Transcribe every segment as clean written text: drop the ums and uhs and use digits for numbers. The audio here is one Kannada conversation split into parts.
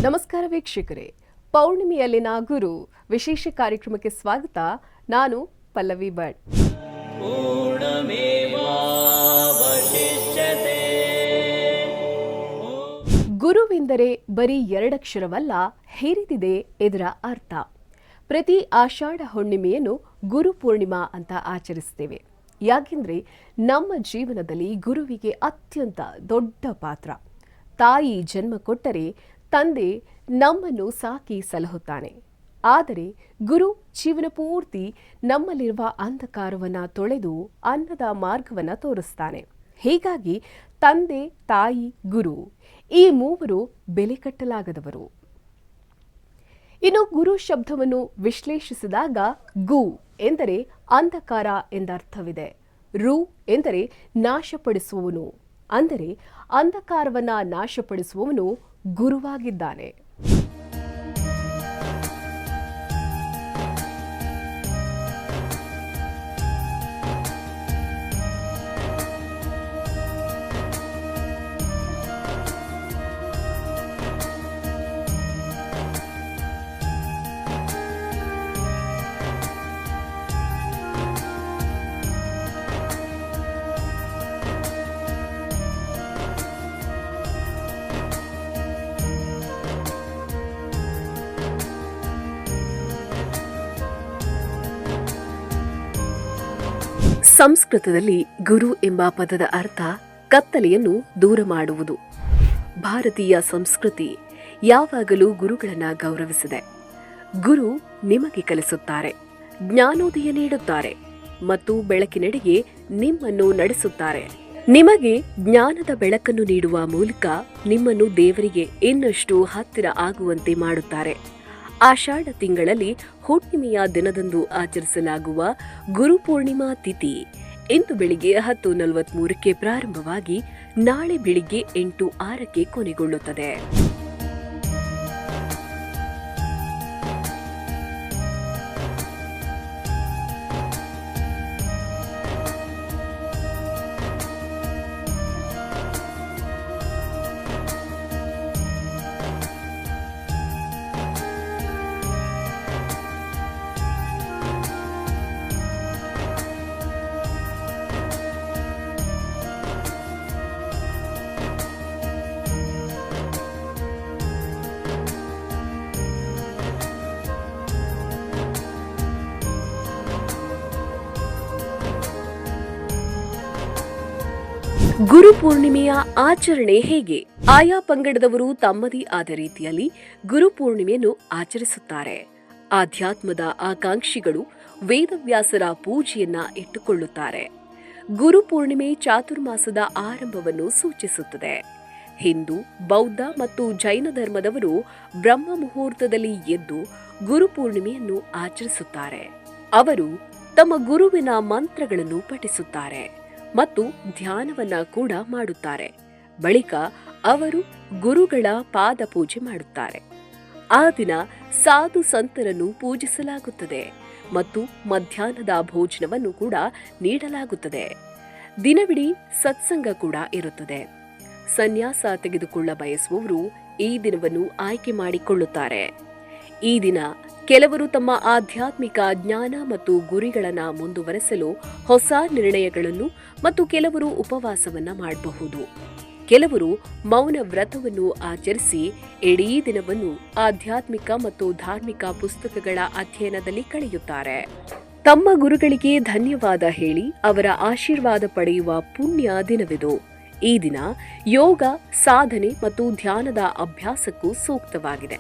ನಮಸ್ಕಾರ ವೀಕ್ಷಕರೇ, ಪೌರ್ಣಿಮೆಯಲ್ಲಿನ ಗುರು ವಿಶೇಷ ಕಾರ್ಯಕ್ರಮಕ್ಕೆ ಸ್ವಾಗತ. ನಾನು ಪಲ್ಲವಿ ಭಟ್. ಗುರುವೆಂದರೆ ಬರೀ ಎರಡಕ್ಷರವಲ್ಲ, ಹೇರಿದಿದೆ ಇದರ ಅರ್ಥ. ಪ್ರತಿ ಆಷಾಢ ಹುಣ್ಣಿಮೆಯನ್ನು ಗುರು ಪೂರ್ಣಿಮಾ ಅಂತ ಆಚರಿಸ್ತೇವೆ. ಯಾಕೆಂದ್ರೆ ನಮ್ಮ ಜೀವನದಲ್ಲಿ ಗುರುವಿಗೆ ಅತ್ಯಂತ ದೊಡ್ಡ ಪಾತ್ರ. ತಾಯಿ ಜನ್ಮ ಕೊಟ್ಟರೆ ತಂದೆ ನಮ್ಮನ್ನು ಸಾಕಿ ಸಲಹುತ್ತಾನೆ. ಆದರೆ ಗುರು ಜೀವನ ಪೂರ್ತಿ ನಮ್ಮಲ್ಲಿರುವ ಅಂಧಕಾರವನ್ನು ತೊಳೆದು ಅನ್ನದ ಮಾರ್ಗವನ್ನು ತೋರಿಸ್ತಾನೆ. ಹೀಗಾಗಿ ತಂದೆ, ತಾಯಿ, ಗುರು ಈ ಮೂವರು ಬೆಲೆ ಕಟ್ಟಲಾಗದವರು. ಇನ್ನು ಗುರು ಶಬ್ದವನ್ನು ವಿಶ್ಲೇಷಿಸಿದಾಗ ಗು ಎಂದರೆ ಅಂಧಕಾರ ಎಂದರ್ಥವಿದೆ. ರು ಎಂದರೆ ನಾಶಪಡಿಸುವವನು, ಅಂದರೆ ಅಂಧಕಾರವನ್ನ ನಾಶಪಡಿಸುವವನು ಗುರುವಾಗಿದ್ದಾನೆ. ಸಂಸ್ಕೃತದಲ್ಲಿ ಗುರು ಎಂಬ ಪದದ ಅರ್ಥ ಕತ್ತಲೆಯನ್ನು ದೂರ ಮಾಡುವುದು. ಭಾರತೀಯ ಸಂಸ್ಕೃತಿ ಯಾವಾಗಲೂ ಗುರುಗಳನ್ನು ಗೌರವಿಸಿದೆ. ಗುರು ನಿಮಗೆ ಕಲಿಸುತ್ತಾರೆ, ಜ್ಞಾನೋದಯ ನೀಡುತ್ತಾರೆ ಮತ್ತು ಬೆಳಕಿನೆಡೆಗೆ ನಿಮ್ಮನ್ನು ನಡೆಸುತ್ತಾರೆ. ನಿಮಗೆ ಜ್ಞಾನದ ಬೆಳಕನ್ನು ನೀಡುವ ಮೂಲಕ ನಿಮ್ಮನ್ನು ದೇವರಿಗೆ ಇನ್ನಷ್ಟು ಹತ್ತಿರ ಆಗುವಂತೆ ಮಾಡುತ್ತಾರೆ. ಆಷಾಢ ತಿಂಗಳಲ್ಲಿ ಹುಣ್ಣಿಮೆಯ ದಿನದಂದು ಆಚರಿಸಲಾಗುವ ಗುರುಪೂರ್ಣಿಮಾ ತಿಥಿ ಇಂದು ಬೆಳಿಗ್ಗೆ 10:43ಕ್ಕೆ ಪ್ರಾರಂಭವಾಗಿ ನಾಳೆ ಬೆಳಿಗ್ಗೆ 8:06ಕ್ಕೆ ಕೊನೆಗೊಳ್ಳುತ್ತದೆ. ಗುರು ಪೂರ್ಣಿಮೆಯ ಆಚರಣೆ ಹೇಗೆ? ಆಯಾ ಪಂಗಡದವರು ತಮ್ಮದೇ ಆದ ರೀತಿಯಲ್ಲಿ ಗುರು ಪೂರ್ಣಿಮೆಯನ್ನು ಆಚರಿಸುತ್ತಾರೆ. ಆಧ್ಯಾತ್ಮದ ಆಕಾಂಕ್ಷಿಗಳು ವೇದವ್ಯಾಸರ ಪೂಜೆಯನ್ನ ಇಟ್ಟುಕೊಳ್ಳುತ್ತಾರೆ. ಗುರು ಪೂರ್ಣಿಮೆ ಚಾತುರ್ಮಾಸದ ಆರಂಭವನ್ನು ಸೂಚಿಸುತ್ತದೆ. ಹಿಂದೂ, ಬೌದ್ಧ ಮತ್ತು ಜೈನ ಧರ್ಮದವರು ಬ್ರಹ್ಮ ಮುಹೂರ್ತದಲ್ಲಿ ಎದ್ದು ಗುರು ಪೂರ್ಣಿಮೆಯನ್ನು ಆಚರಿಸುತ್ತಾರೆ. ಅವರು ತಮ್ಮ ಗುರುವಿನ ಮಂತ್ರಗಳನ್ನು ಪಠಿಸುತ್ತಾರೆ ಮತ್ತು ಧ್ಯಾನವನ್ನ ಕೂಡ ಮಾಡುತ್ತಾರೆ. ಬಳಿಕ ಅವರು ಗುರುಗಳ ಪಾದ ಪೂಜೆ ಮಾಡುತ್ತಾರೆ. ಆ ದಿನ ಸಾಧು ಸಂತರನ್ನು ಪೂಜಿಸಲಾಗುತ್ತದೆ ಮತ್ತು ಮಧ್ಯಾಹ್ನದ ಭೋಜನವನ್ನು ಕೂಡ ನೀಡಲಾಗುತ್ತದೆ. ದಿನವಿಡೀ ಸತ್ಸಂಗ ಕೂಡ ಇರುತ್ತದೆ. ಸನ್ಯಾಸ ತೆಗೆದುಕೊಳ್ಳ ಬಯಸುವವರು ಈ ದಿನವನ್ನು ಆಯ್ಕೆ ಮಾಡಿಕೊಳ್ಳುತ್ತಾರೆ. ಈ ದಿನ ಕೆಲವರು ತಮ್ಮ ಆಧ್ಯಾತ್ಮಿಕ ಜ್ಞಾನ ಮತ್ತು ಗುರಿಗಳನ್ನು ಮುಂದುವರೆಸಲು ಹೊಸ ನಿರ್ಣಯಗಳನ್ನು ಮತ್ತು ಕೆಲವರು ಉಪವಾಸವನ್ನ ಮಾಡಬಹುದು. ಕೆಲವರು ಮೌನ ವ್ರತವನ್ನು ಆಚರಿಸಿ ಇಡೀ ದಿನವನ್ನು ಆಧ್ಯಾತ್ಮಿಕ ಮತ್ತು ಧಾರ್ಮಿಕ ಪುಸ್ತಕಗಳ ಅಧ್ಯಯನದಲ್ಲಿ ಕಳೆಯುತ್ತಾರೆ. ತಮ್ಮ ಗುರುಗಳಿಗೆ ಧನ್ಯವಾದ ಹೇಳಿ ಅವರ ಆಶೀರ್ವಾದ ಪಡೆಯುವ ಪುಣ್ಯ ದಿನವಿದು. ಈ ದಿನ ಯೋಗ, ಸಾಧನೆ ಮತ್ತು ಧ್ಯಾನದ ಅಭ್ಯಾಸಕ್ಕೂ ಸೂಕ್ತವಾಗಿದೆ.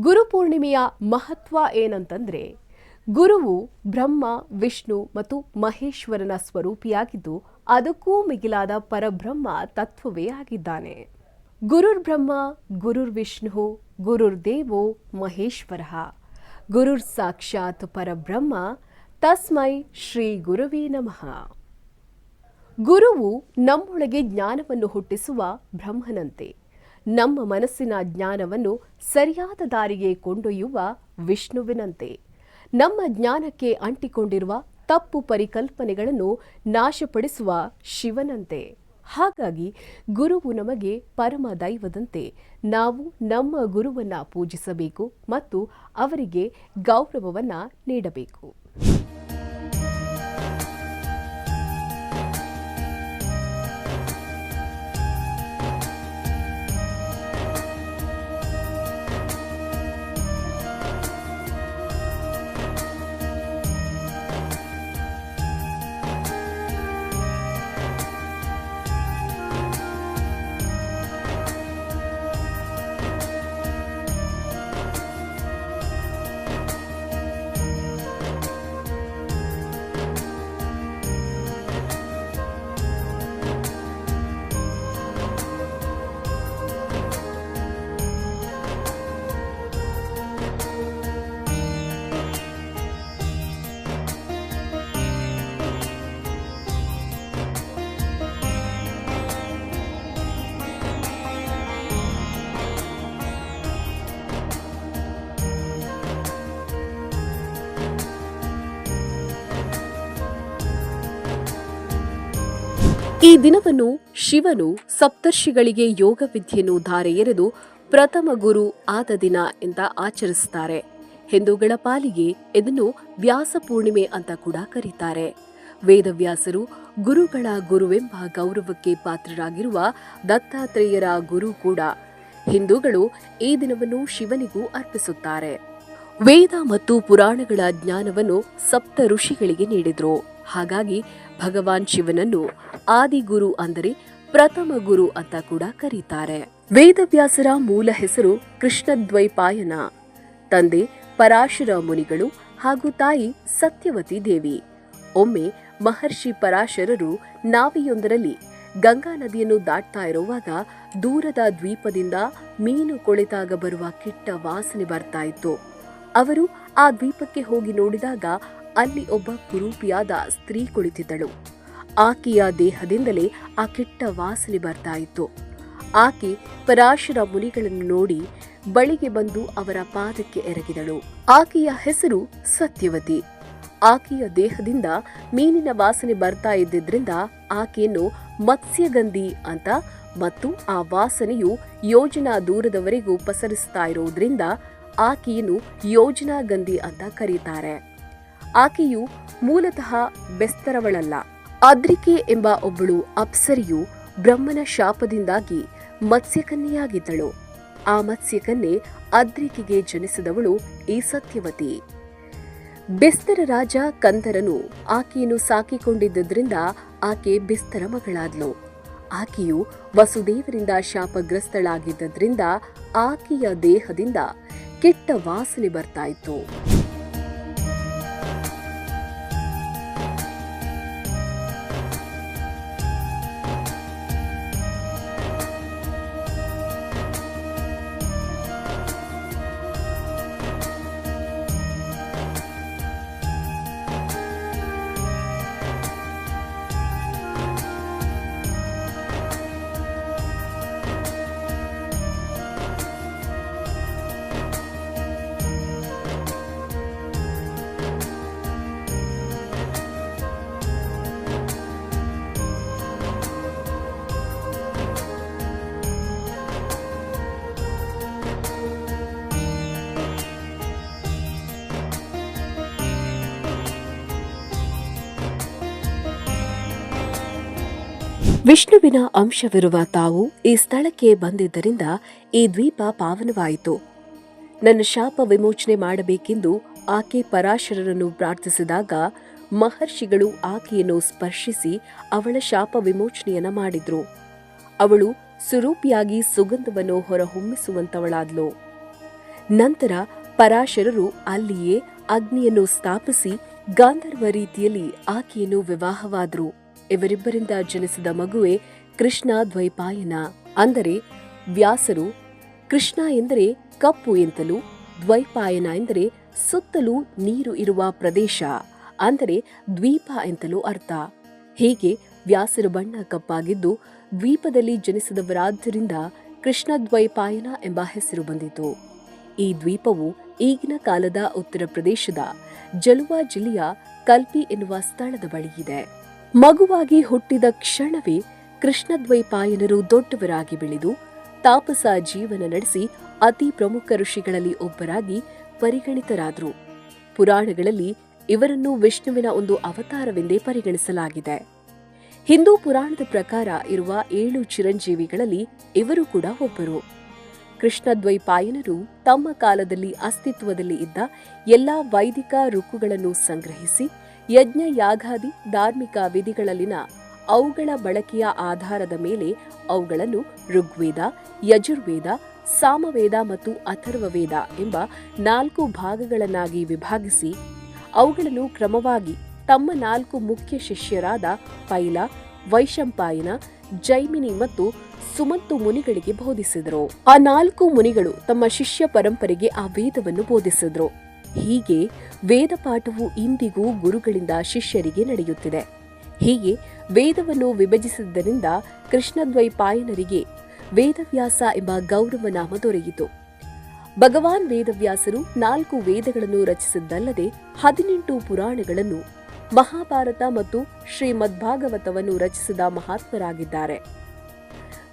ಗುರುಪೂರ್ಣಿಮೆಯ ಮಹತ್ವ ಏನಂತಂದ್ರೆ, ಗುರುವು ಬ್ರಹ್ಮ, ವಿಷ್ಣು ಮತ್ತು ಮಹೇಶ್ವರನ ಸ್ವರೂಪಿಯಾಗಿದ್ದು ಅದಕ್ಕೂ ಮಿಗಿಲಾದ ಪರಬ್ರಹ್ಮ ತತ್ವವೇ ಆಗಿದ್ದಾನೆ. ಗುರುರ್ ಬ್ರಹ್ಮ, ಗುರುರ್ ವಿಷ್ಣು, ಗುರುರ್ ದೇವೋ ಮಹೇಶ್ವರಃ, ಗುರುರ್ ಸಾಕ್ಷಾತ್ ಪರಬ್ರಹ್ಮ, ತಸ್ಮೈ ಶ್ರೀ ಗುರುವೇ ನಮಃ. ಗುರುವು ನಮ್ಮೊಳಗೆ ಜ್ಞಾನವನ್ನು ಹುಟ್ಟಿಸುವ ಬ್ರಹ್ಮನಂತೆ, ನಮ್ಮ ಮನಸ್ಸಿನ ಜ್ಞಾನವನ್ನು ಸರಿಯಾದ ದಾರಿಗೆ ಕೊಂಡೊಯ್ಯುವ ವಿಷ್ಣುವಿನಂತೆ, ನಮ್ಮ ಜ್ಞಾನಕ್ಕೆ ಅಂಟಿಕೊಂಡಿರುವ ತಪ್ಪು ಪರಿಕಲ್ಪನೆಗಳನ್ನು ನಾಶಪಡಿಸುವ ಶಿವನಂತೆ. ಹಾಗಾಗಿ ಗುರುವು ನಮಗೆ ಪರಮ ದೈವದಂತೆ ನಾವು ನಮ್ಮ ಗುರುವನ್ನ ಪೂಜಿಸಬೇಕು ಮತ್ತು ಅವರಿಗೆ ಗೌರವವನ್ನ ನೀಡಬೇಕು. ಈ ದಿನವನ್ನು ಶಿವನು ಸಪ್ತರ್ಷಿಗಳಿಗೆ ಯೋಗ ವಿದ್ಯೆಯನ್ನು ಧಾರೆ ಎರೆದು ಪ್ರಥಮ ಗುರು ಆದ ದಿನ ಅಂತ ಆಚರಿಸುತ್ತಾರೆ. ಹಿಂದೂಗಳ ಪಾಲಿಗೆ ಇದನ್ನು ವ್ಯಾಸ ಪೂರ್ಣಿಮೆ ಅಂತ ಕೂಡ ಕರೀತಾರೆ. ವೇದವ್ಯಾಸರು ಗುರುಗಳ ಗುರುವೆಂಬ ಗೌರವಕ್ಕೆ ಪಾತ್ರರಾಗಿರುವ ದತ್ತಾತ್ರೇಯರ ಗುರು ಕೂಡ. ಹಿಂದೂಗಳು ಈ ದಿನವನ್ನು ಶಿವನಿಗೂ ಅರ್ಪಿಸುತ್ತಾರೆ. ವೇದ ಮತ್ತು ಪುರಾಣಗಳ ಜ್ಞಾನವನ್ನು ಸಪ್ತ ಋಷಿಗಳಿಗೆ ನೀಡಿದ್ರು. ಹಾಗಾಗಿ ಭಗವಾನ್ ಶಿವನನ್ನು ಆದಿಗುರು ಅಂದರೆ ಪ್ರಥಮ ಗುರು ಅಂತ ಕೂಡ ಕರೀತಾರೆ. ವೇದವ್ಯಾಸರ ಮೂಲ ಹೆಸರು ಕೃಷ್ಣದ್ವೈಪಾಯನ. ತಂದೆ ಪರಾಶರ ಮುನಿಗಳು ಹಾಗೂ ತಾಯಿ ಸತ್ಯವತಿ ದೇವಿ. ಒಮ್ಮೆ ಮಹರ್ಷಿ ಪರಾಶರರು ನಾವೆಯೊಂದರಲ್ಲಿ ಗಂಗಾ ನದಿಯನ್ನು ದಾಟ್ತಾ ಇರುವಾಗ ದೂರದ ದ್ವೀಪದಿಂದ ಮೀನು ಕೊಳೆತಾಗ ಬರುವ ಕೆಟ್ಟ ವಾಸನೆ ಬರ್ತಾ ಇತ್ತು. ಅವರು ಆ ದ್ವೀಪಕ್ಕೆ ಹೋಗಿ ನೋಡಿದಾಗ ಅಲ್ಲಿ ಒಬ್ಬ ಕುರೂಪಿಯಾದ ಸ್ತ್ರೀ ಕುಳಿತಿದ್ದಳು. ಆಕೆಯ ದೇಹದಿಂದಲೇ ಆ ಕೆಟ್ಟ ವಾಸನೆ ಬರ್ತಾ ಇತ್ತು. ಆಕೆ ಪರಾಶರ ಮುನಿಗಳನ್ನು ನೋಡಿ ಬಳಿಗೆ ಬಂದು ಅವರ ಪಾದಕ್ಕೆ ಎರಗಿದಳು. ಆಕೆಯ ಹೆಸರು ಸತ್ಯವತಿ. ಆಕೆಯ ದೇಹದಿಂದ ಮೀನಿನ ವಾಸನೆ ಬರ್ತಾ ಇದ್ದಿದ್ರಿಂದ ಆಕೆಯನ್ನು ಮತ್ಸ್ಯಗಂಧಿ ಅಂತ ಮತ್ತು ಆ ವಾಸನೆಯು ಯೋಜನಾ ದೂರದವರೆಗೂ ಪಸರಿಸ್ತಾ ಇರೋದ್ರಿಂದ ಆಕೆಯನ್ನು ಯೋಜನಾ ಗಂಧಿ ಅಂತ ಕರೀತಾರೆ. ಆಕೆಯು ಮೂಲತಃ ಬೆಸ್ತರವಳಲ್ಲ. ಅದ್ರಿಕೆ ಎಂಬ ಒಬ್ಬಳು ಅಪ್ಸರಿಯು ಬ್ರಹ್ಮನ ಶಾಪದಿಂದಾಗಿ ಮತ್ಸ್ಯಕನ್ಯೆಯಾಗಿದ್ದಳು. ಆ ಮತ್ಸ್ಯಕನ್ಯೆ ಅದ್ರಿಕೆಗೆ ಜನಿಸಿದವಳು ಈ ಸತ್ಯವತಿ. ಬೆಸ್ತರ ರಾಜ ಕಂದರನು ಆಕೆಯನ್ನು ಸಾಕಿಕೊಂಡಿದ್ದರಿಂದ ಆಕೆ ಬೆಸ್ತರ ಮಗಳಾದ್ಲು. ಆಕೆಯು ವಸುದೇವರಿಂದ ಶಾಪಗ್ರಸ್ತಳಾಗಿದ್ದರಿಂದ ಆಕೆಯ ದೇಹದಿಂದ ಕೆಟ್ಟ ವಾಸನೆ ಬರ್ತಾ ಇತ್ತು. ವಿಷ್ಣುವಿನ ಅಂಶವಿರುವ ತಾವು ಈ ಸ್ಥಳಕ್ಕೆ ಬಂದಿದ್ದರಿಂದ ಈ ದ್ವೀಪ ಪಾವನವಾಯಿತು. ನನ್ನ ಶಾಪ ವಿಮೋಚನೆ ಮಾಡಬೇಕೆಂದು ಆಕೆ ಪರಾಶರರನ್ನು ಪ್ರಾರ್ಥಿಸಿದಾಗ ಮಹರ್ಷಿಗಳು ಆಕೆಯನ್ನು ಸ್ಪರ್ಶಿಸಿ ಅವಳ ಶಾಪ ವಿಮೋಚನೆಯನ್ನ ಮಾಡಿದ್ರು. ಅವಳು ಸುರೂಪಿಯಾಗಿ ಸುಗಂಧವನ್ನು ಹೊರಹೊಮ್ಮಿಸುವಂತವಳಾದ್ಲು. ನಂತರ ಪರಾಶರರು ಅಲ್ಲಿಯೇ ಅಗ್ನಿಯನ್ನು ಸ್ಥಾಪಿಸಿ ಗಾಂಧರ್ವ ರೀತಿಯಲ್ಲಿ ಆಕೆಯನ್ನು ವಿವಾಹವಾದರು. ಇವರಿಬ್ಬರಿಂದ ಜನಿಸಿದ ಮಗುವೆ ಕೃಷ್ಣ ದ್ವೈಪಾಯನ. ಅಂದರೆ ವ್ಯಾಸರು ಕೃಷ್ಣ ಎಂದರೆ ಕಪ್ಪು ಎಂತಲೂ, ದ್ವೈಪಾಯನ ಎಂದರೆ ಸುತ್ತಲೂ ನೀರು ಇರುವ ಪ್ರದೇಶ, ಅಂದರೆ ದ್ವೀಪ ಎಂತಲೂ ಅರ್ಥ. ಹೀಗೆ ವ್ಯಾಸರ ಬಣ್ಣ ಕಪ್ಪಾಗಿದ್ದು ದ್ವೀಪದಲ್ಲಿ ಜನಿಸಿದವರಾದ್ದರಿಂದ ಕೃಷ್ಣ ದ್ವೈಪಾಯನ ಎಂಬ ಹೆಸರು ಬಂದಿತು. ಈ ದ್ವೀಪವು ಈಗಿನ ಕಾಲದ ಉತ್ತರ ಪ್ರದೇಶದ ಜಲುವಾ ಜಿಲ್ಲೆಯ ಕಲ್ಪಿ ಎನ್ನುವ ಸ್ಥಳದ ಬಳಿ ಇದೆ. ಮಗುವಾಗಿ ಹುಟ್ಟಿದ ಕ್ಷಣವೇ ಕೃಷ್ಣದ್ವೈಪಾಯನರು ದೊಡ್ಡವರಾಗಿ ಬೆಳೆದು ತಾಪಸ ಜೀವನ ನಡೆಸಿ ಅತಿ ಪ್ರಮುಖ ಋಷಿಗಳಲ್ಲಿ ಒಬ್ಬರಾಗಿ ಪರಿಗಣಿತರಾದರು. ಪುರಾಣಗಳಲ್ಲಿ ಇವರನ್ನು ವಿಷ್ಣುವಿನ ಒಂದು ಅವತಾರವೆಂದೇ ಪರಿಗಣಿಸಲಾಗಿದೆ. ಹಿಂದೂ ಪುರಾಣದ ಪ್ರಕಾರ ಇರುವ 7 ಚಿರಂಜೀವಿಗಳಲ್ಲಿ ಇವರು ಕೂಡ ಒಬ್ಬರು. ಕೃಷ್ಣದ್ವೈಪಾಯನರು ತಮ್ಮ ಕಾಲದಲ್ಲಿ ಅಸ್ತಿತ್ವದಲ್ಲಿ ಇದ್ದ ಎಲ್ಲಾ ವೈದಿಕ ಋಕ್ಕುಗಳನ್ನು ಸಂಗ್ರಹಿಸಿ ಯಜ್ಞ ಯಾಗಾದಿ ಧಾರ್ಮಿಕ ವಿಧಿಗಳಲ್ಲಿನ ಅವುಗಳ ಬಳಕೆಯ ಆಧಾರದ ಮೇಲೆ ಅವುಗಳನ್ನು ಋಗ್ವೇದ, ಯಜುರ್ವೇದ, ಸಾಮವೇದ ಮತ್ತು ಅಥರ್ವವೇದ ಎಂಬ 4 ಭಾಗಗಳನ್ನಾಗಿ ವಿಭಾಗಿಸಿ ಅವುಗಳನ್ನು ಕ್ರಮವಾಗಿ ತಮ್ಮ 4 ಮುಖ್ಯ ಶಿಷ್ಯರಾದ ಪೈಲ, ವೈಶಂಪಾಯನ, ಜೈಮಿನಿ ಮತ್ತು ಸುಮಂತು ಮುನಿಗಳಿಗೆ ಬೋಧಿಸಿದರು. ಆ 4 ಮುನಿಗಳು ತಮ್ಮ ಶಿಷ್ಯ ಪರಂಪರೆಗೆ ಆ ವೇದವನ್ನು ಬೋಧಿಸಿದ್ರು. ಹೀಗೆ ವೇದ ಪಾಠವು ಇಂದಿಗೂ ಗುರುಗಳಿಂದ ಶಿಷ್ಯರಿಗೆ ನಡೆಯುತ್ತಿದೆ. ಹೀಗೆ ವೇದವನ್ನು ವಿಭಜಿಸಿದ್ದರಿಂದ ಕೃಷ್ಣದ್ವೈಪಾಯನರಿಗೆ ವೇದವ್ಯಾಸ ಎಂಬ ಗೌರವ ನಾಮ ದೊರೆಯಿತು. ಭಗವಾನ್ ವೇದವ್ಯಾಸರು 4 ವೇದಗಳನ್ನು ರಚಿಸಿದ್ದಲ್ಲದೆ 18 ಪುರಾಣಗಳನ್ನು, ಮಹಾಭಾರತ ಮತ್ತು ಶ್ರೀಮದ್ಭಾಗವತವನ್ನು ರಚಿಸಿದ ಮಹಾತ್ಮರಾಗಿದ್ದಾರೆ.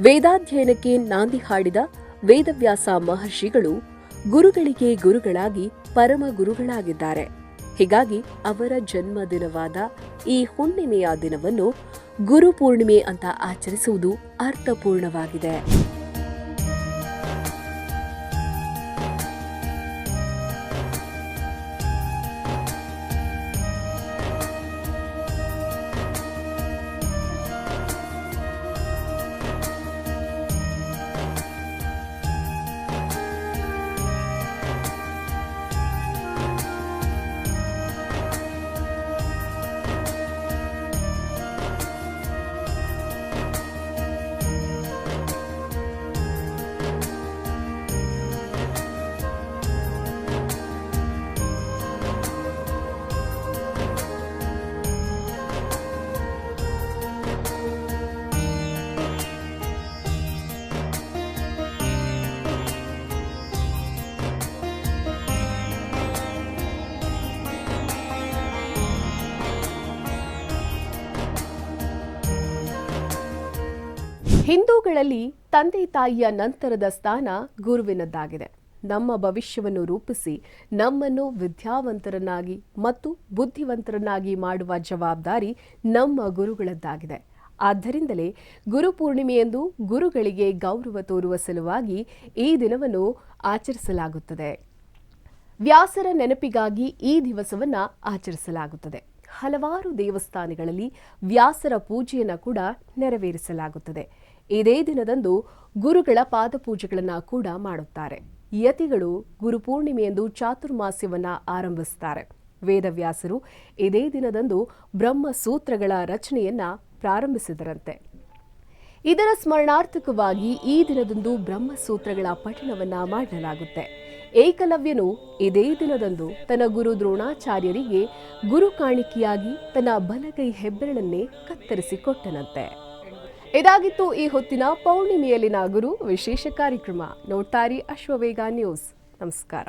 ವೇದಾಧ್ಯಯನಕ್ಕೆ ನಾಂದಿ ಹಾಡಿದ ವೇದವ್ಯಾಸ ಮಹರ್ಷಿಗಳು ಗುರುಗಳಿಗೆ ಗುರುಗಳಾಗಿ ಪರಮ ಗುರುಗಳಾಗಿದ್ದಾರೆ. ಹೀಗಾಗಿ ಅವರ ಜನ್ಮದಿನವಾದ ಈ ಹುಣ್ಣಿಮೆಯ ದಿನವನ್ನು ಗುರು ಪೂರ್ಣಿಮೆ ಅಂತ ಆಚರಿಸುವುದು ಅರ್ಥಪೂರ್ಣವಾಗಿದೆ. ಹಿಂದೂಗಳಲ್ಲಿ ತಂದೆ ತಾಯಿಯ ನಂತರದ ಸ್ಥಾನ ಗುರುವಿನದ್ದಾಗಿದೆ. ನಮ್ಮ ಭವಿಷ್ಯವನ್ನು ರೂಪಿಸಿ ನಮ್ಮನ್ನು ವಿದ್ಯಾವಂತರನ್ನಾಗಿ ಮತ್ತು ಬುದ್ಧಿವಂತರನ್ನಾಗಿ ಮಾಡುವ ಜವಾಬ್ದಾರಿ ನಮ್ಮ ಗುರುಗಳದ್ದಾಗಿದೆ. ಆದ್ದರಿಂದಲೇ ಗುರುಪೂರ್ಣಿಮೆಯಂದು ಗುರುಗಳಿಗೆ ಗೌರವ ತೋರುವ ಸಲುವಾಗಿ ಈ ದಿನವನ್ನು ಆಚರಿಸಲಾಗುತ್ತದೆ. ವ್ಯಾಸರ ನೆನಪಿಗಾಗಿ ಈ ದಿವಸವನ್ನು ಆಚರಿಸಲಾಗುತ್ತದೆ. ಹಲವಾರು ದೇವಸ್ಥಾನಗಳಲ್ಲಿ ವ್ಯಾಸರ ಪೂಜೆಯನ್ನು ಕೂಡ ನೆರವೇರಿಸಲಾಗುತ್ತದೆ. ಇದೇ ದಿನದಂದು ಗುರುಗಳ ಪಾದಪೂಜೆಗಳನ್ನು ಕೂಡ ಮಾಡುತ್ತಾರೆ. ಯತಿಗಳು ಗುರುಪೂರ್ಣಿಮೆಯಂದು ಚಾತುರ್ಮಾಸ್ಯವನ್ನ ಆರಂಭಿಸುತ್ತಾರೆ. ವೇದವ್ಯಾಸರು ಇದೇ ದಿನದಂದು ಬ್ರಹ್ಮಸೂತ್ರಗಳ ರಚನೆಯನ್ನ ಪ್ರಾರಂಭಿಸಿದರಂತೆ. ಇದರ ಸ್ಮರಣಾರ್ಥಕವಾಗಿ ಈ ದಿನದಂದು ಬ್ರಹ್ಮಸೂತ್ರಗಳ ಪಠಣವನ್ನ ಮಾಡಲಾಗುತ್ತೆ. ಏಕಲವ್ಯನು ಇದೇ ದಿನದಂದು ತನ್ನ ಗುರು ದ್ರೋಣಾಚಾರ್ಯರಿಗೆ ಗುರು ಕಾಣಿಕೆಯಾಗಿ ತನ್ನ ಬಲಗೈ ಹೆಬ್ಬೆರಳನ್ನೇ ಕತ್ತರಿಸಿಕೊಟ್ಟನಂತೆ. ಇದಾಗಿತ್ತು ಈ ಹೊತ್ತಿನ ಪೌರ್ಣಿಮೆಯಲ್ಲಿನ ಗುರು ವಿಶೇಷ ಕಾರ್ಯಕ್ರಮ. ನೋಡ್ತಾರಿ ಅಶ್ವವೇಗ ನ್ಯೂಸ್. ನಮಸ್ಕಾರ.